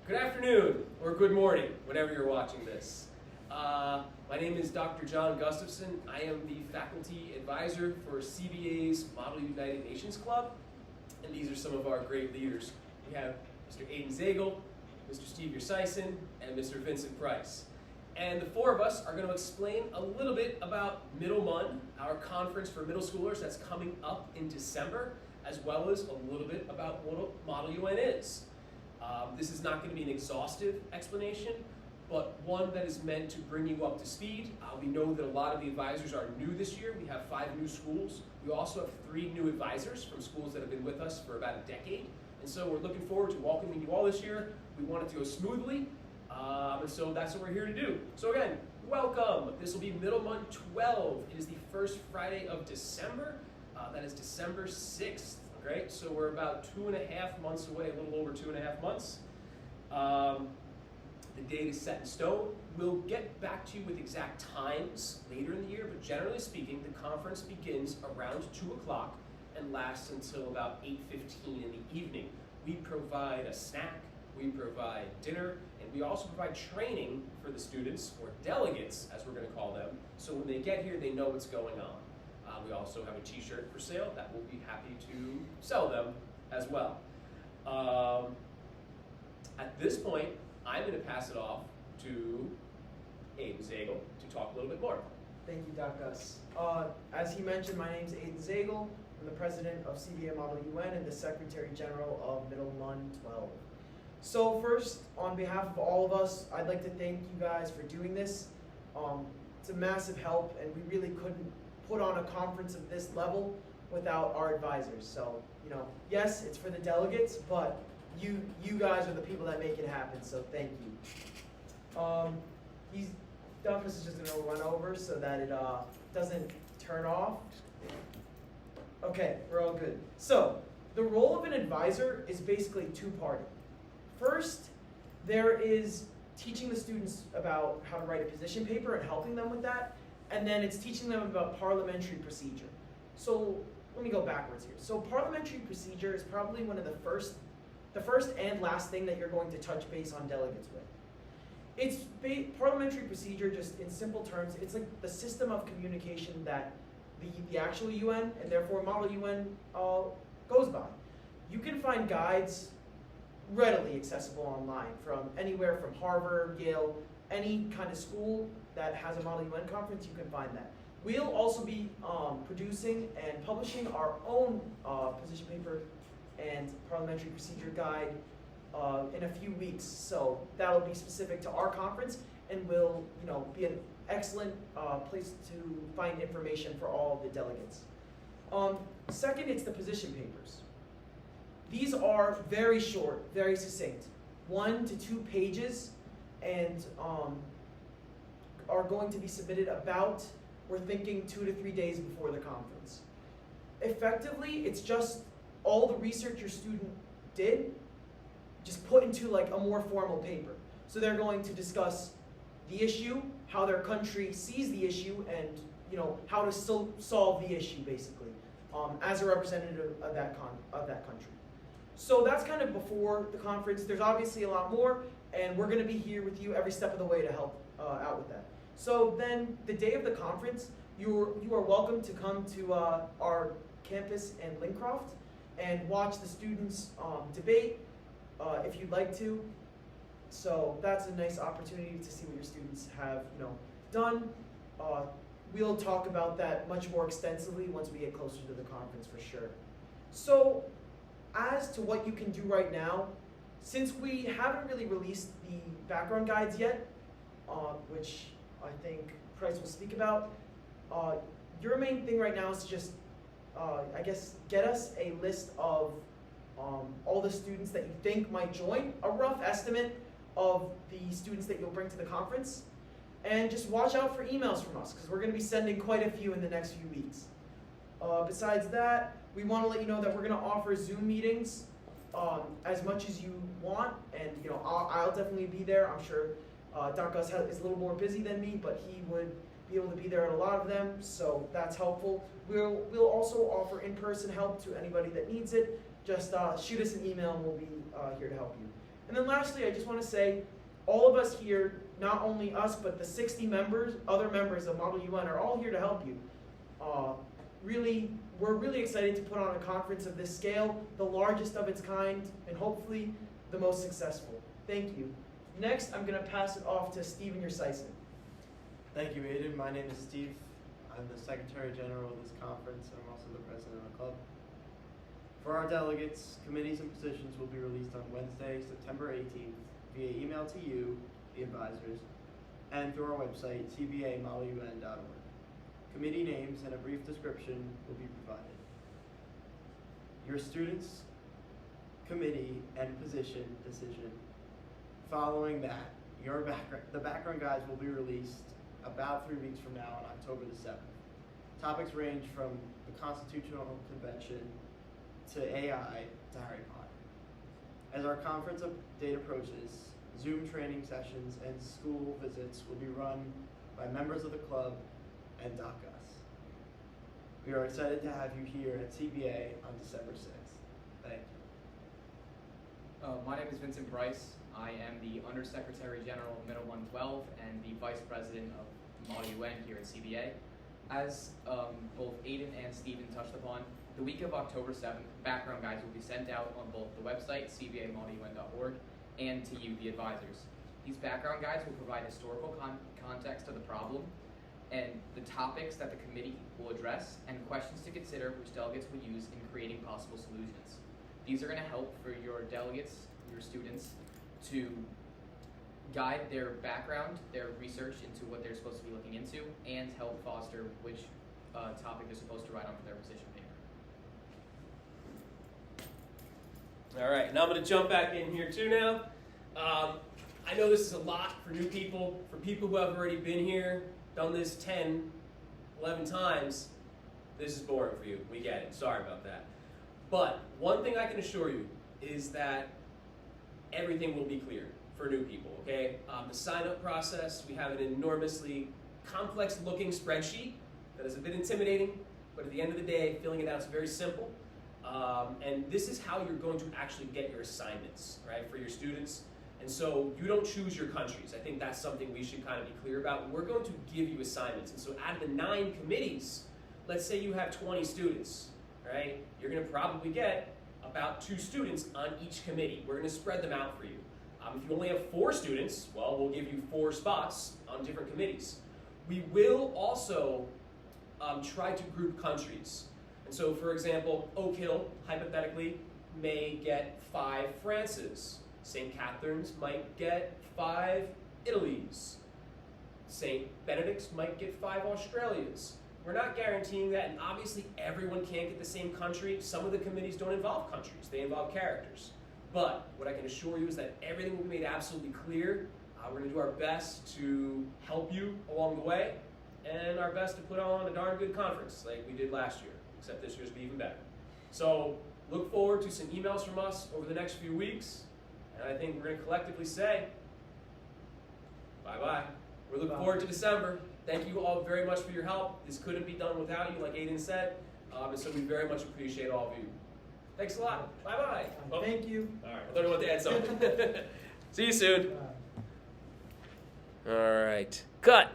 Good afternoon, or good morning, whenever you're watching this. My name is Dr. John Gustafson. I am the faculty advisor for CBA's Model United Nations Club, and these are some of our great leaders. We have Mr. Aiden Zagel, Mr. Steve Yerseisen, and Mr. Vincent Price. And the four of us are going to explain a little bit about MUN, our conference for middle schoolers that's coming up in December, as well as a little bit about what Model UN is. This is not going to be an exhaustive explanation, but one that is meant to bring you up to speed. We know that a lot of the advisors are new this year. We have 5 new schools. We also have 3 new advisors from schools that have been with us for about a decade. And so we're looking forward to welcoming you all this year. We want it to go smoothly, and so that's what we're here to do. So again, welcome. This will be MUN 12. It is the first Friday of December. That is December 6th. Great, so we're about 2.5 months away, a little over 2.5 months. The date is set in stone. We'll get back to you with exact times later in the year, but generally speaking, the conference begins around 2 o'clock and lasts until about 8:15 in the evening. We provide a snack, we provide dinner, and we also provide training for the students, or delegates, as we're going to call them, so when they get here, they know what's going on. We also have a t-shirt for sale that we'll be happy to sell them as well. At this point, I'm going to pass it off to Aiden Zagel to talk a little bit more. Thank you, Doc Gus. As he mentioned, my name is Aiden Zagel. I'm the president of CBA Model UN and the Secretary General of MUN 12. So first, on behalf of all of us, I'd like to thank you guys for doing this. It's a massive help, and we really couldn't put on a conference of this level without our advisors. So, yes, it's for the delegates, but you guys are the people that make it happen, so thank you. Douglas is just going to run over so that it doesn't turn off. Okay, we're all good. So, the role of an advisor is basically two-party. First, there is teaching the students about how to write a position paper and helping them with that. And then it's teaching them about parliamentary procedure. So let me go backwards here. So parliamentary procedure is probably one of the first and last thing that you're going to touch base on delegates with. It's parliamentary procedure, just in simple terms, it's like the system of communication that the actual UN and therefore Model UN goes by. You can find guides readily accessible online from anywhere from Harvard, Yale, any kind of school that has a Model UN conference, you can find that. We'll also be producing and publishing our own position paper and parliamentary procedure guide in a few weeks. So that'll be specific to our conference and will be an excellent place to find information for all of the delegates. Second, it's the position papers. These are very short, very succinct, 1 to 2 pages, and are going to be submitted about, we're thinking 2 to 3 days before the conference. Effectively, it's just all the research your student did, just put into like a more formal paper. So they're going to discuss the issue, how their country sees the issue, and how to solve the issue basically, as a representative of that country. So that's kind of before the conference. There's obviously a lot more, and we're going to be here with you every step of the way to help out with that. So then, the day of the conference, you are welcome to come to our campus in Lincroft and watch the students debate if you'd like to. So that's a nice opportunity to see what your students have done. We'll talk about that much more extensively once we get closer to the conference for sure. So as to what you can do right now, since we haven't really released the background guides yet, which I think Price will speak about, your main thing right now is to just, I guess, get us a list of all the students that you think might join, a rough estimate of the students that you'll bring to the conference, and just watch out for emails from us, because we're going to be sending quite a few in the next few weeks. Besides that, we want to let you know that we're going to offer Zoom meetings as much as you want, and I'll definitely be there. I'm sure Doc Gus is a little more busy than me, but he would be able to be there at a lot of them, so that's helpful. We'll also offer in-person help to anybody that needs it. Just shoot us an email and we'll be here to help you. And then lastly, I just want to say, all of us here, not only us, but the 60 members, other members of Model UN are all here to help you. We're really excited to put on a conference of this scale, the largest of its kind, and hopefully the most successful. Thank you. Next, I'm going to pass it off to Steven Yerseisen. Thank you, Aiden. My name is Steve. I'm the Secretary General of this conference, and I'm also the President of the club. For our delegates, committees and positions will be released on Wednesday, September 18th, via email to you, the advisors, and through our website, cbamodelun.org. Committee names and a brief description will be provided. Your students, committee, and position decision. Following that, the background guides will be released about 3 weeks from now on October the 7th. Topics range from the Constitutional Convention to AI to Harry Potter. As our conference date approaches, Zoom training sessions and school visits will be run by members of the club and DocUs. We are excited to have you here at CBA on December 6th. Thank you. My name is Vincent Bryce. I am the Undersecretary General of Middle 112 and the Vice President of Model UN here at CBA. As both Aiden and Stephen touched upon, the week of October 7th, background guides will be sent out on both the website, cbamodelun.org, and to you, the advisors. These background guides will provide historical context of the problem and the topics that the committee will address and questions to consider which delegates will use in creating possible solutions. These are going to help for your delegates, your students, to guide their background, their research into what they're supposed to be looking into, and help foster which topic they're supposed to write on for their position paper. All right, now I'm going to jump back in here too now. I know this is a lot for new people. For people who have already been here, done this 10, 11 times, this is boring for you. We get it. Sorry about that. But one thing I can assure you is that everything will be clear for new people, okay? The sign-up process, we have an enormously complex-looking spreadsheet that is a bit intimidating, but at the end of the day, filling it out is very simple. And this is how you're going to actually get your assignments, right, for your students. And so you don't choose your countries. I think that's something we should kind of be clear about. We're going to give you assignments. And so out of the 9 committees, let's say you have 20 students, right? You're going to probably get about 2 students on each committee. We're going to spread them out for you. If you only have 4 students, well, we'll give you 4 spots on different committees. We will also try to group countries. And so, for example, Oak Hill, hypothetically, may get 5 Frances. St. Catherine's might get 5 Italys. St. Benedict's might get 5 Australias. We're not guaranteeing that, and obviously everyone can't get the same country. Some of the committees don't involve countries, they involve characters. But what I can assure you is that everything will be made absolutely clear. We're going to do our best to help you along the way, and our best to put on a darn good conference like we did last year, except this year's will be even better. So look forward to some emails from us over the next few weeks, and I think we're going to collectively say bye-bye. We're looking forward to December. Thank you all very much for your help. This couldn't be done without you, like Aiden said, and so we very much appreciate all of you. Thanks a lot. Bye-bye. Thank you. All right, I thought you wanted to add something. See you soon. All right. Cut.